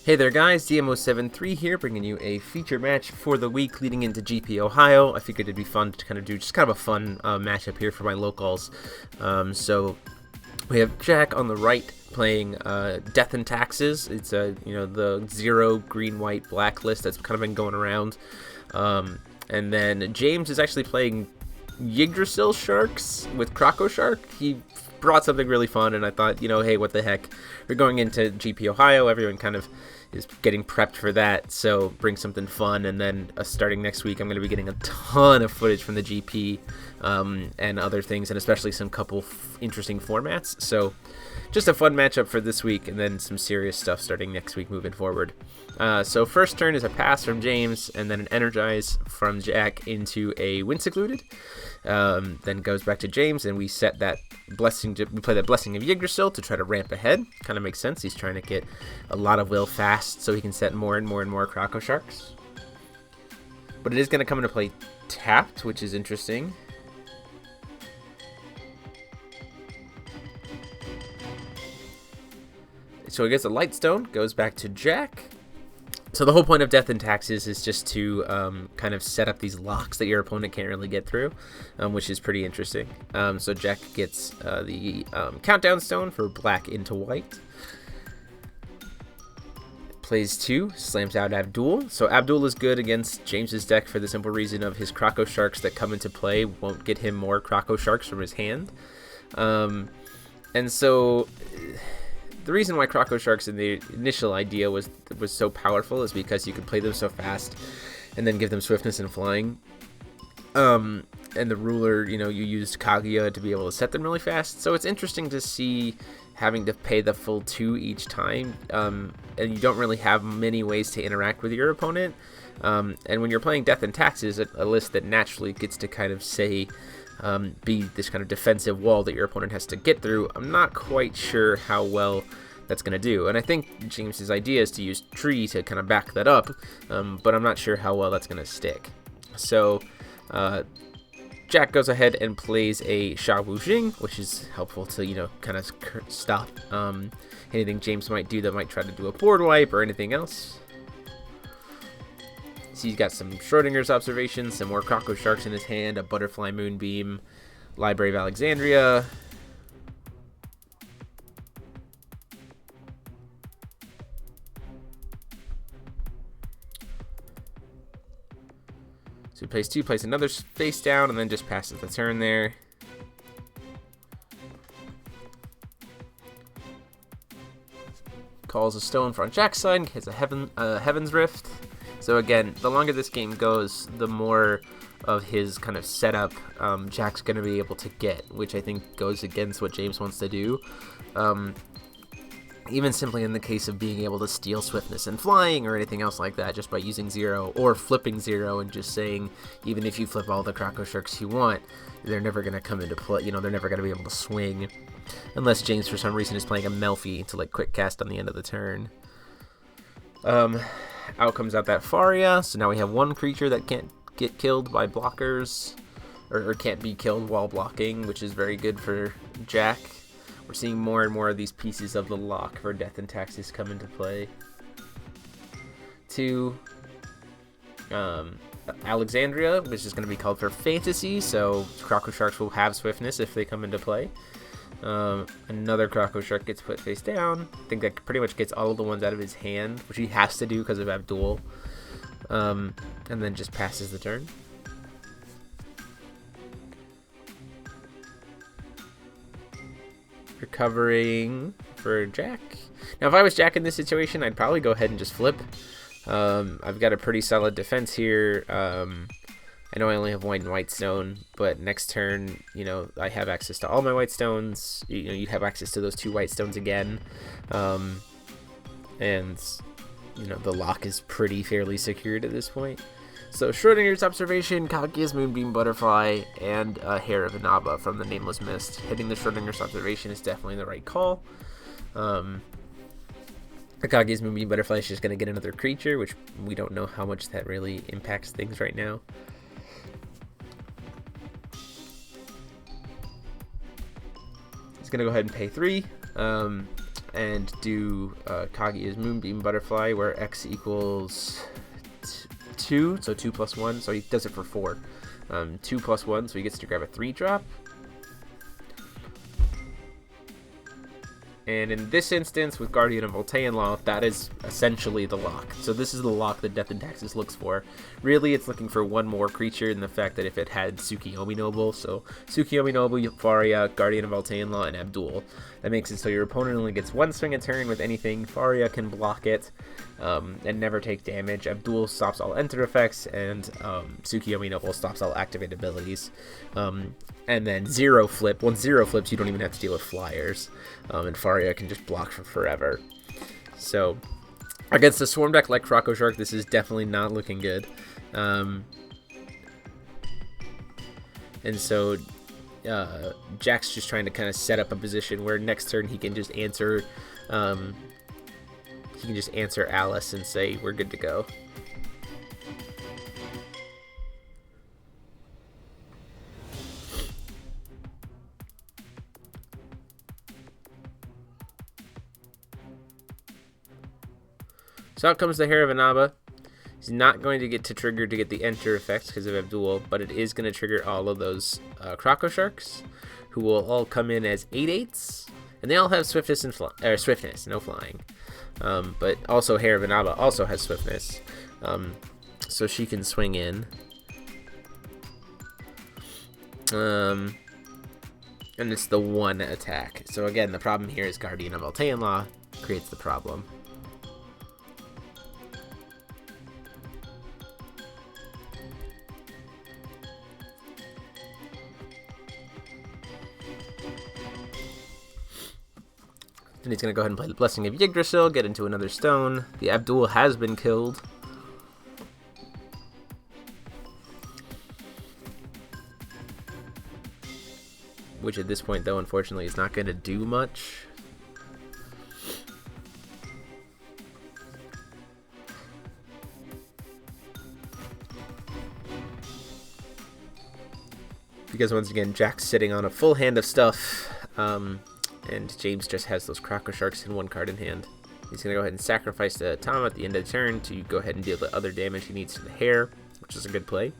Hey there guys, DMO73 here, bringing you a feature match for the week leading into GP Ohio. I figured it'd be fun to kind of do just kind of a fun matchup here for my locals. So we have Jack on the right playing Death and Taxes. It's the 0 green white black list that's kind of been going around. And then James is actually playing Yggdrasil Sharks with Crocoshark. He brought something really fun, and I thought, hey, what the heck? We're going into GP Ohio. Everyone kind of is getting prepped for that, so bring something fun. And then starting next week, I'm going to be getting a ton of footage from the GP and other things, and especially some couple interesting formats. So just a fun matchup for this week, and then some serious stuff starting next week moving forward. So first turn is a pass from James, and then an energize from Jack into a Wind Secluded. Then goes back to James, and we set that blessing. We play that Blessing of Yggdrasil to try to ramp ahead. Kind of makes sense. He's trying to get a lot of will fast, so he can set more and more and more Crocosharks. But it is going to come into play tapped, which is interesting. So he gets a Lightstone, goes back to Jack. So the whole point of Death and Taxes is just to kind of set up these locks that your opponent can't really get through, which is pretty interesting. So Jack gets the Countdown Stone for black into white. Plays 2, slams out Abdul. So Abdul is good against James's deck for the simple reason of his Crocosharks that come into play won't get him more Crocosharks from his hand. And so the reason why Crocosharks in the initial idea was so powerful is because you could play them so fast and then give them swiftness and flying. And the ruler, you used Kaguya to be able to set them really fast. So it's interesting to see having to pay the full 2 each time. And you don't really have many ways to interact with your opponent. And when you're playing Death and Taxes, a list that naturally gets to kind of be this kind of defensive wall that your opponent has to get through, I'm not quite sure how well that's going to do. And I think James's idea is to use Tree to kind of back that up, but I'm not sure how well that's going to stick. So Jack goes ahead and plays a Sha Wu Jing, which is helpful to, kind of stop anything James might do that might try to do a board wipe or anything else. So he's got some Schrodinger's Observation, some more Crocosharks in his hand, a Butterfly Moonbeam, Library of Alexandria. So he plays 2, plays another face down, and then just passes the turn there. Calls a stone for on Jack's side, hits a Heaven's Rift. So again, the longer this game goes, the more of his kind of setup Jack's going to be able to get, which I think goes against what James wants to do. Even simply in the case of being able to steal swiftness and flying or anything else like that, just by using 0 or flipping 0 and just saying, even if you flip all the Crocosharks you want, they're never going to come into play. They're never going to be able to swing, unless James for some reason is playing a Melfi to quick cast on the end of the turn. Out comes out that Faria, so now we have one creature that can't get killed by blockers, or can't be killed while blocking, which is very good for Jack. We're seeing more and more of these pieces of the lock for Death and Taxes come into play. 2, Alexandria, which is going to be called for Fantasy, so Crocosharks will have swiftness if they come into play. Another Crocoshark gets put face down. I think that pretty much gets all of the ones out of his hand, which he has to do because of Abdul. And then just passes the turn. Recovering for Jack. Now, if I was Jack in this situation, I'd probably go ahead and just flip. I've got a pretty solid defense here. I know I only have white and white stone, but next turn, I have access to all my white stones. You have access to those 2 white stones again. And, the lock is fairly secured at this point. So Schrodinger's Observation, Kaguya's Moonbeam Butterfly, and a Hair of Inaba from the Nameless Mist. Hitting the Schrodinger's Observation is definitely the right call. The Kaguya's Moonbeam Butterfly is just going to get another creature, which we don't know how much that really impacts things right now. He's going to go ahead and pay 3. and do Kaguya's Moonbeam Butterfly, where X equals 2, so 2 plus 1, so he does it for 4. 2 plus 1, so he gets to grab a 3-drop. And in this instance, with Guardian of Voltaenlaw, that is essentially the lock. So this is the lock that Death and Taxes looks for. Really, it's looking for one more creature in the fact that if it had Tsukiyomi Noble, so Tsukiyomi Noble, Faria, Guardian of Voltaenlaw, and Abdul. That makes it so your opponent only gets 1 swing a turn with anything. Faria can block it and never take damage. Abdul stops all enter effects, and Tsukiyomi Noble stops all activate abilities. And then 0 flip. Once 0 flips, you don't even have to deal with flyers. And Faria can just block for forever. So, against a Swarm deck like Crocoshark, this is definitely not looking good. And so, Jack's just trying to kind of set up a position where next turn he can just answer Alice and say, we're good to go. So out comes the Hair of Inaba. He's not going to get to trigger to get the enter effects because of Abdul, but it is going to trigger all of those Crocosharks, who will all come in as 8/8s, and they all have swiftness and swiftness, no flying. But also Hair of Inaba also has swiftness, so she can swing in. And it's the 1 attack. So again, the problem here is Guardian of Voltaenlaw creates the problem. Then he's going to go ahead and play the Blessing of Yggdrasil, get into another stone. The Abdul has been killed. Which at this point, though, unfortunately, is not going to do much. Because once again, Jack's sitting on a full hand of stuff. And James just has those Crocosharks in 1 card in hand. He's going to go ahead and sacrifice the Tom at the end of the turn to go ahead and deal the other damage he needs to the hair, which is a good play.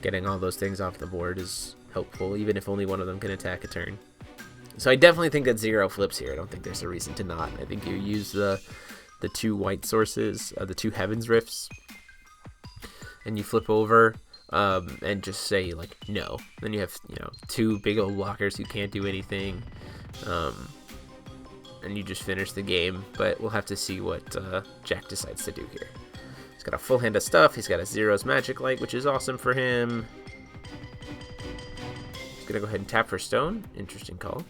Getting all those things off the board is helpful, even if only one of them can attack a turn. So I definitely think that 0 flips here. I don't think there's a reason to not. I think you use the 2 white sources, the 2 Heaven's Rifts, and you flip over and just say, like, no. Then you have, 2 big old blockers who can't do anything. And you just finish the game, but we'll have to see what Jack decides to do here. He's got a full hand of stuff. He's got a Zero's Magic Light, which is awesome for him. He's gonna go ahead and tap for stone. Interesting call.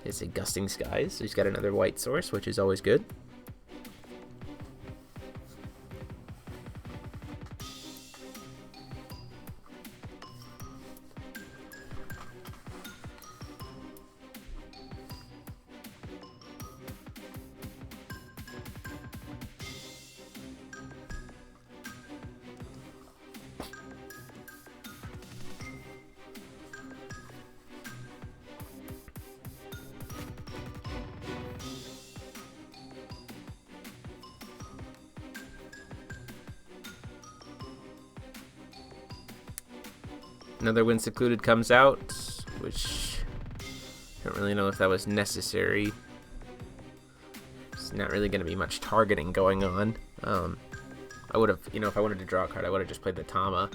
It's a Gusting Skies, so he's got another white source, which is always good. Another Wind Secluded comes out, which I don't really know if that was necessary. It's not really going to be much targeting going on. I would have, if I wanted to draw a card, I would have just played the Tama.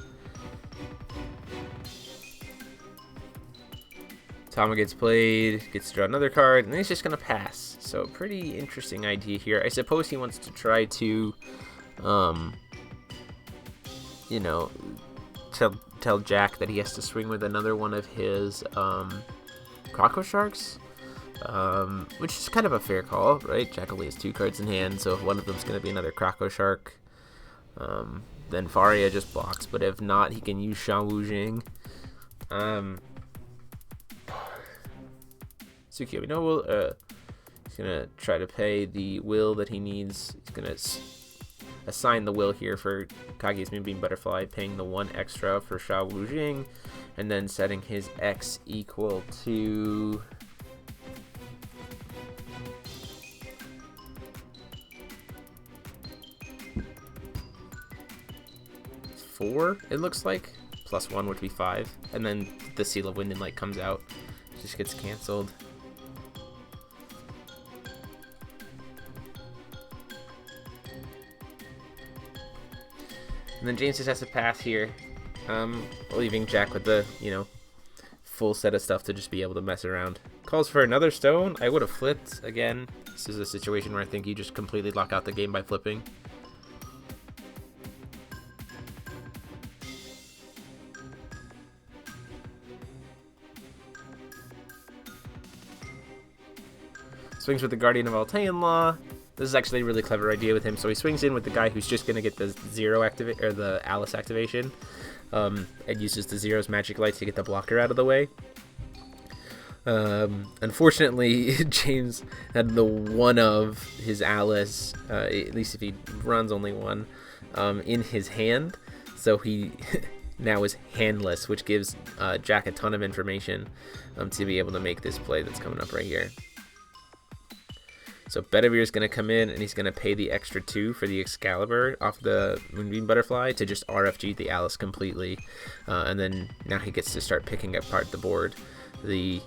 Tama gets played, gets to draw another card, and then he's just going to pass. So pretty interesting idea here. I suppose he wants to try to, tell Jack that he has to swing with another one of his Crocosharks, which is kind of a fair call, right? Jack only has 2 cards in hand, so if one of them's going to be another Crocoshark, then Faria just blocks, but if not, he can use Sha Wu Jing. Tsukiyomi Noble, he's going to try to pay the will that he needs. He's going to assign the will here for Kaguya's Moonbeam Butterfly, paying the 1 extra for Sha Wu Jing, and then setting his X equal to 4, it looks like. +1 would be 5. And then the Seal of Wind and Light comes out. Just gets canceled. And then James just has to pass here, leaving Jack with the, full set of stuff to just be able to mess around. Calls for another stone. I would have flipped again. This is a situation where I think you just completely lock out the game by flipping. Swings with the Guardian of Altean Law. This is actually a really clever idea with him. So he swings in with the guy who's just going to get the Zero activate or the Alice activation, and uses the Zero's Magic Light to get the blocker out of the way. Unfortunately, James had the one of his Alice, at least if he runs only one, in his hand. So he now is handless, which gives Jack a ton of information to be able to make this play that's coming up right here. So Bedivere is going to come in, and he's going to pay the extra 2 for the Excalibur off the Moonbeam Butterfly to just RFG the Alice completely. And then now he gets to start picking apart the board. And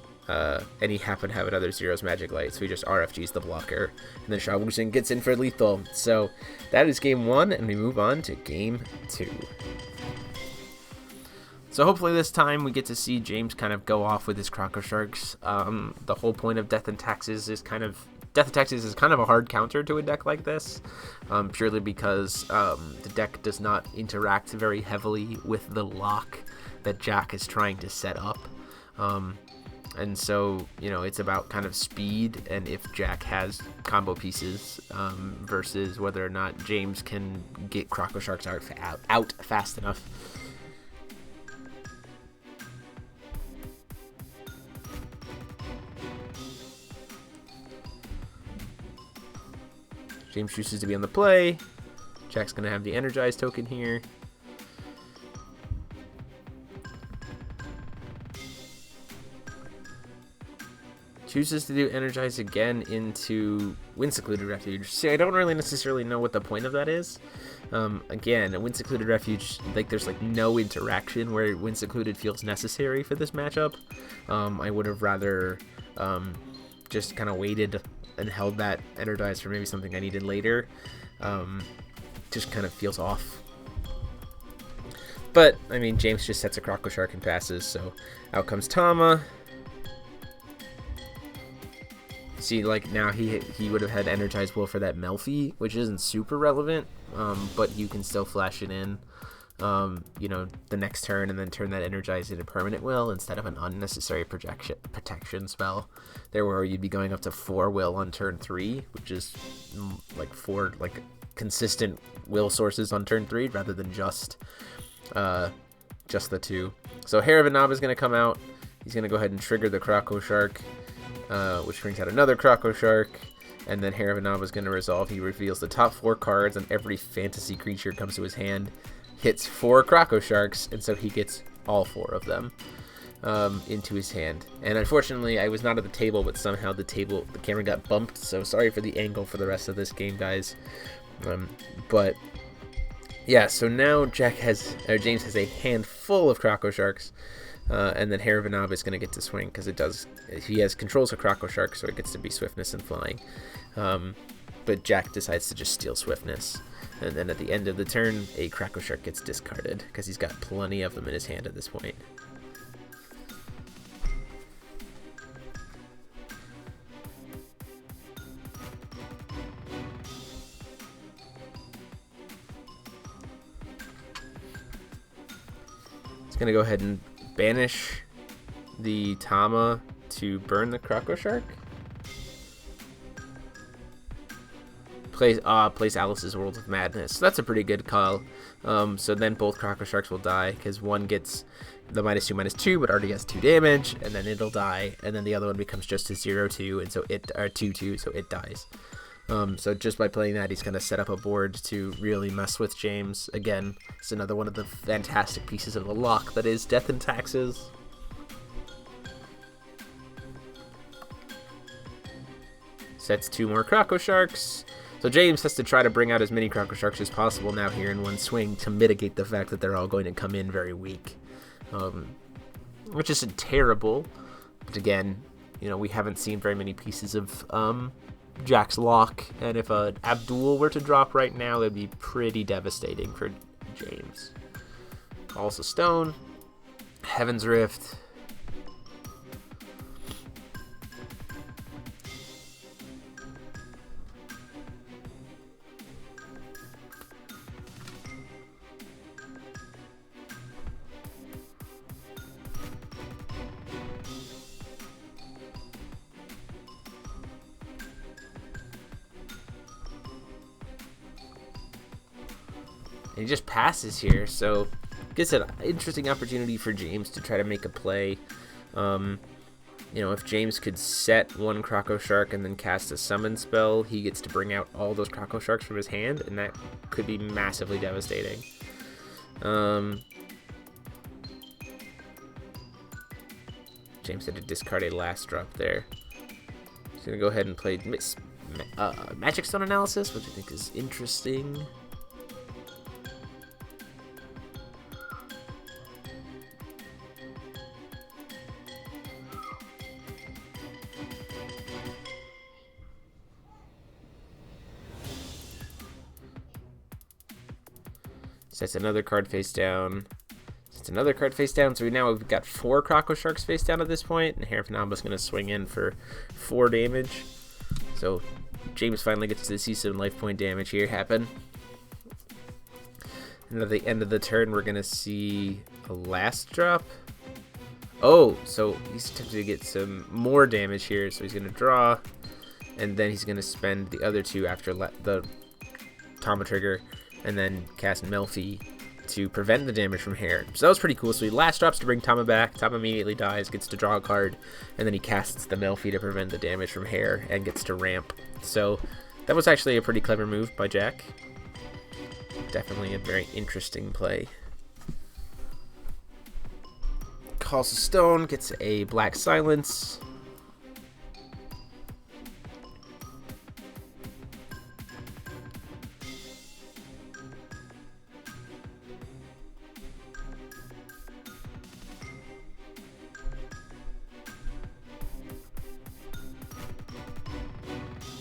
he happened to have another Zero's Magic Light, so he just RFGs the blocker. And then Sha Wuxing gets in for lethal. So that is game 1, and we move on to game 2. So hopefully this time we get to see James kind of go off with his Crocosharks. The whole point of Death and Taxes is kind of a hard counter to a deck like this, purely because the deck does not interact very heavily with the lock that Jack is trying to set up. And so, it's about kind of speed and if Jack has combo pieces versus whether or not James can get Crocosharks out fast enough. James chooses to be on the play. Jack's going to have the Energize token here. Chooses to do Energize again into Wind-Secluded Refuge. See, I don't really necessarily know what the point of that is. Again, a Wind-Secluded Refuge, there's no interaction where Wind-Secluded feels necessary for this matchup. I would have rather just kind of waited and held that Energize for maybe something I needed later. Just kind of feels off. But, I mean, James just sets a Crocoshark and passes, so out comes Tama. See, now he would have had Energize Will for that Melfi, which isn't super relevant, but you can still flash it in, the next turn and then turn that Energize into permanent Will instead of an unnecessary protection spell. There where you'd be going up to 4 Will on turn 3, which is 4 consistent Will sources on turn 3 rather than just the 2. So Hair of Anab is going to come out. He's going to go ahead and trigger the Crocoshark, which brings out another Crocoshark, and then Hair of Anab is going to resolve. He reveals the top 4 cards, and every fantasy creature comes to his hand, hits 4 Crocosharks, and so he gets all 4 of them into his hand. And unfortunately, I was not at the table, but somehow the camera got bumped, so sorry for the angle for the rest of this game, guys. But yeah, so now James has a handful of Crocosharks. And then Hair of Anab is going to get to swing because he controls a Crocoshark, so it gets to be swiftness and flying. But Jack decides to just steal swiftness. And then at the end of the turn, a Crocoshark gets discarded because he's got plenty of them in his hand at this point. He's going to go ahead and banish the Tama to burn the Crocoshark. Plays Alice's World of Madness. So that's a pretty good call. So then both Crocosharks will die because one gets the -2/-2, but already has 2 damage, and then it'll die, and then the other one becomes just a 0/2, and so 2/2, so it dies. So just by playing that, he's going to set up a board to really mess with James. Again, it's another one of the fantastic pieces of the lock that is Death and Taxes. Sets 2 more Crocosharks. So James has to try to bring out as many Crocosharks as possible now here in one swing to mitigate the fact that they're all going to come in very weak. Which isn't terrible, but again, you know, we haven't seen very many pieces of Jack's Lock, and if Abdul were to drop right now, that'd be pretty devastating for James. Also Stone, Heaven's Rift. And he just passes here, so gets an interesting opportunity for James to try to make a play. You know, if James could set one Crocoshark and then cast a summon spell, he gets to bring out all those Crocosharks from his hand, and that could be massively devastating. James had to discard a last drop there. He's going to go ahead and play Magic Stone Analysis, which I think is interesting. Sets another card face down. Sets another card face down. So we've got 4 Crocosharks face down at this point. And Harif-Namba's going to swing in for 4 damage. So James finally gets to see some life point damage here happen. And at the end of the turn, we're going to see a last drop. Oh, so he's attempting to get some more damage here. So he's going to draw. And then he's going to spend the other 2 after the Tama trigger. And then cast Melfi to prevent the damage from Hair. So that was pretty cool. So he last drops to bring Tama back. Tama immediately dies, gets to draw a card, and then he casts the Melfi to prevent the damage from Hair and gets to ramp. So that was actually a pretty clever move by Jack. Definitely a very interesting play. Calls a Stone, gets a Black Silence.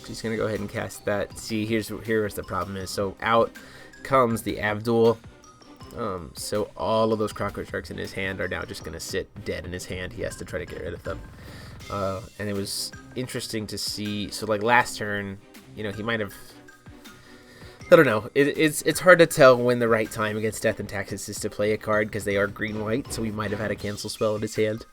He's going to go ahead and cast that. See, here's the problem is. So out comes the Abdul. So all of those Crocosharks in his hand are now just going to sit dead in his hand. He has to try to get rid of them. And it was interesting to see. So like last turn, you know, he might have... I don't know. It's hard to tell when the right time against Death and Taxes is to play a card because they are green-white. So he might have had a cancel spell in his hand.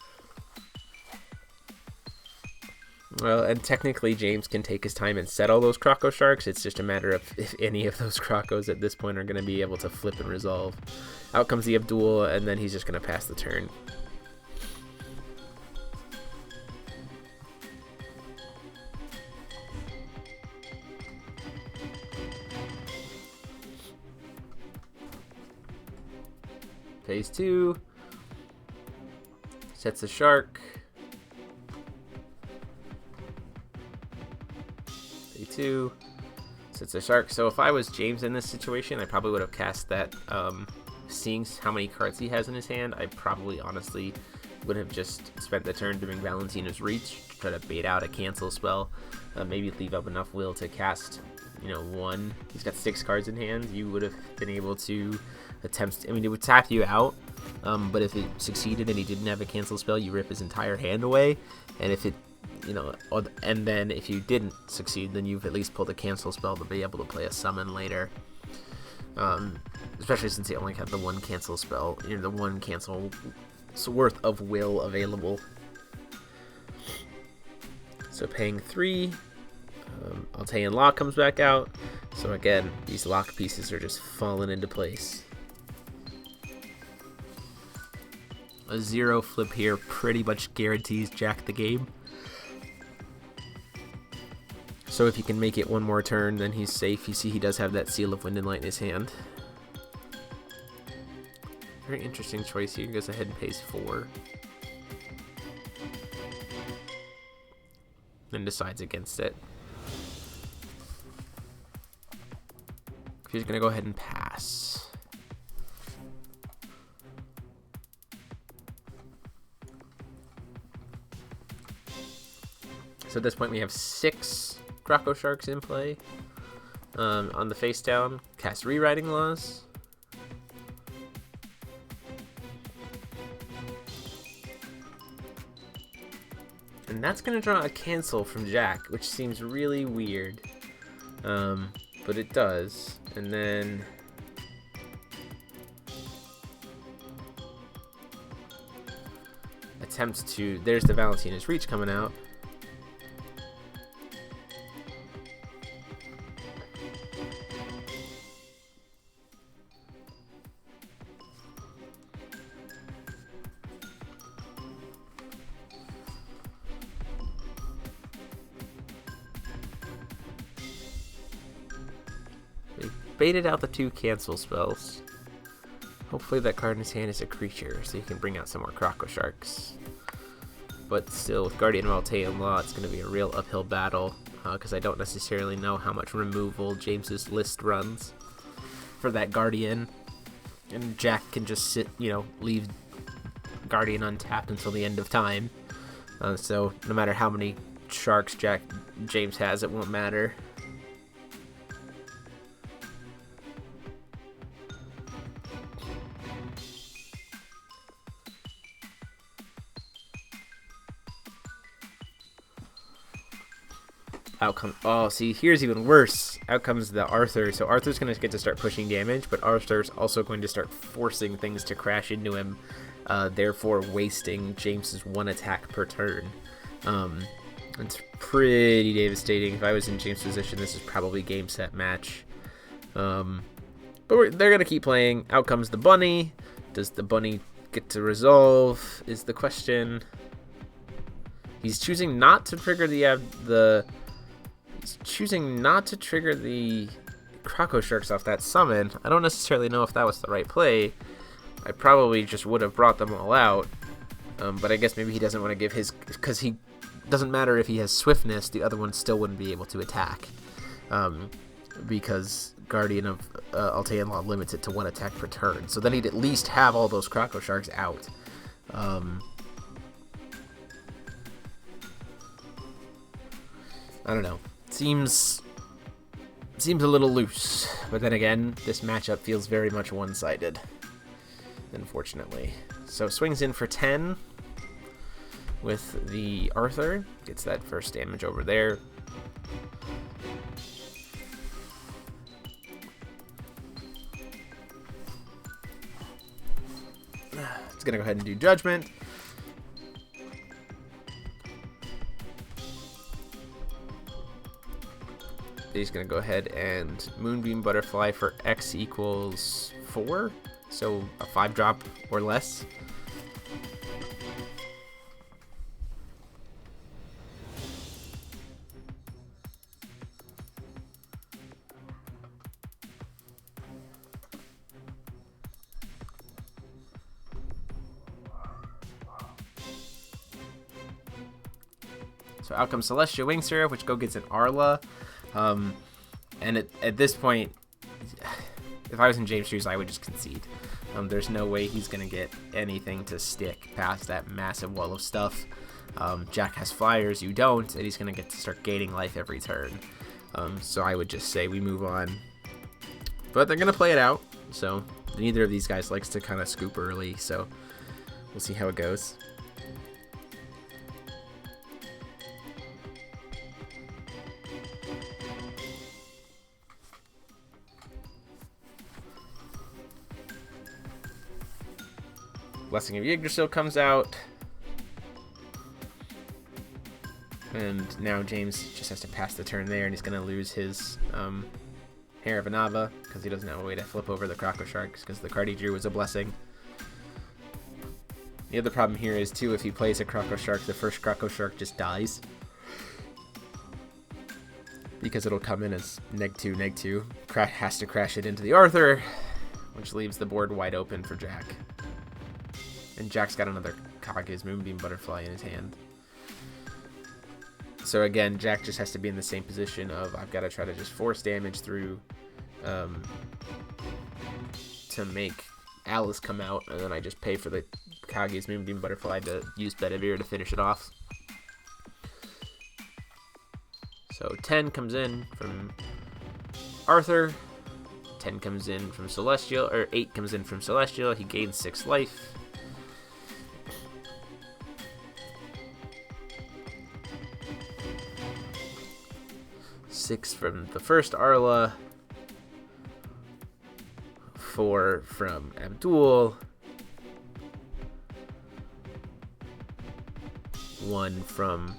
Well, and technically James can take his time and set all those Crocosharks. It's just a matter of if any of those Crocos at this point are going to be able to flip and resolve. Out comes the Abdul, and then he's just going to pass the turn. Phase 2. Sets the Shark. 2 sets a Shark. So if I was James in this situation, I probably would have cast that. Seeing how many cards he has in his hand, I probably honestly would have just spent the turn doing Valentina's Reach to try to bait out a cancel spell. Maybe leave up enough will to cast, you know, 1. He's got 6 cards in hand. You would have been able to attempt. I mean, it would tap you out. But if it succeeded and he didn't have a cancel spell, you rip his entire hand away. And if it, you know, and then if you didn't succeed, then you've at least pulled a cancel spell to be able to play a summon later. Especially since he only had the 1 cancel spell, you know, the 1 cancel worth of will available. So paying 3, Altean Lock comes back out. So again, these lock pieces are just falling into place. A 0 flip here pretty much guarantees Jack the game. So if he can make it one more turn, then he's safe. You see he does have that Seal of Wind and Light in his hand. Very interesting choice here. He goes ahead and pays 4. Then decides against it. He's going to go ahead and pass. So at this point we have 6 Crocosharks in play. On the face down, cast Rewriting Laws. And that's going to draw a cancel from Jack, which seems really weird. But it does. And then attempt to, there's the Valentina's Reach coming out. Baited out the 2 cancel spells. Hopefully that card in his hand is a creature, so he can bring out some more Crocosharks. But still, with Guardian of Altean Law, it's going to be a real uphill battle, because I don't necessarily know how much removal James's list runs for that Guardian. And Jack can just sit, leave Guardian untapped until the end of time. So no matter how many sharks James has, it won't matter. Outcome. Oh, see, here's even worse. Out comes the Arthur. So Arthur's going to get to start pushing damage, but Arthur's also going to start forcing things to crash into him, therefore wasting James's 1 attack per turn. It's pretty devastating. If I was in James' position, this is probably game, set, match. But they're going to keep playing. Out comes the bunny. Does the bunny get to resolve, is the question. He's choosing not to trigger He's choosing not to trigger the Crocosharks off that summon. I don't necessarily know if that was the right play. I probably just would have brought them all out. But I guess maybe he doesn't want to give his... Because he doesn't matter if he has swiftness, the other one still wouldn't be able to attack. Because Guardian of Altean Law limits it to 1 attack per turn. So then he'd at least have all those Crocosharks out. I don't know. Seems a little loose, but then again, this matchup feels very much one-sided, unfortunately. So swings in for 10 with the Arthur, gets that first damage over there. It's gonna go ahead and do Judgment. He's going to go ahead and Moonbeam Butterfly for X equals 4, so a 5-drop or less. So out comes Celestial Wing Seraph, which gets an Arla. And at this point, if I was in James' shoes, I would just concede. There's no way he's going to get anything to stick past that massive wall of stuff. Jack has flyers, you don't, and he's going to get to start gaining life every turn. So I would just say we move on. But they're going to play it out, so neither of these guys likes to kind of scoop early, so we'll see how it goes. Blessing of Yggdrasil comes out. And now James just has to pass the turn there, and he's going to lose his Hair of Anava because he doesn't have a way to flip over the Crocosharks because the card he drew was a Blessing. The other problem here is, too, if he plays a Crocoshark, the first Crocoshark just dies. Because it'll come in as neg-2, neg-2. Has to crash it into the Arthur, which leaves the board wide open for Jack. And Jack's got another Kage's Moonbeam Butterfly in his hand. So again, Jack just has to be in the same position of I've got to try to just force damage through to make Alice come out, and then I just pay for the Kage's Moonbeam Butterfly to use Bedivere to finish it off. So 10 comes in from Arthur, 10 comes in from Celestial, or 8 comes in from Celestial. He gains 6 life. Six from the first Arla, 4 from Abdul, 1 from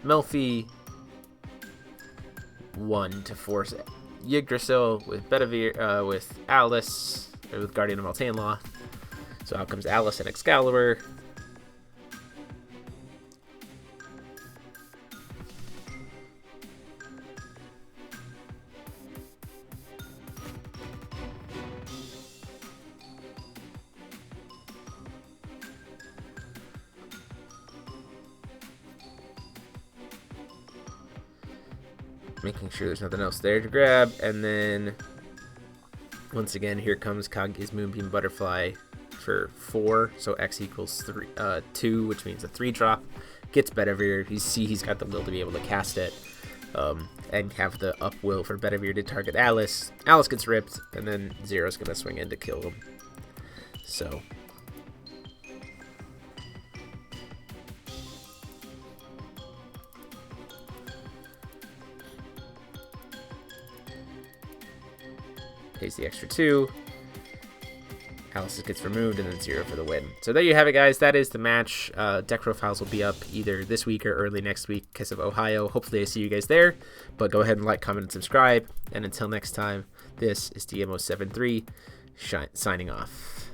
Melfi, 1 to force Yggdrasil with Bedivere, with Alice, or with Guardian of Maltain Law. So out comes Alice and Excalibur. Making sure there's nothing else there to grab, and then once again here comes Kage's Moonbeam Butterfly for 4, so X equals 2, which means a 3-drop. Gets Bedivere. He's got the will to be able to cast it, and have the up will for Bedivere to target Alice. Alice gets ripped, and then Zero's gonna swing in to kill him. So pays the extra 2. Alice gets removed, and then 0 for the win. So there you have it, guys. That is the match. Deck profiles will be up either this week or early next week because of Ohio. Hopefully I see you guys there. But go ahead and like, comment, and subscribe. And until next time, this is DMO73 signing off.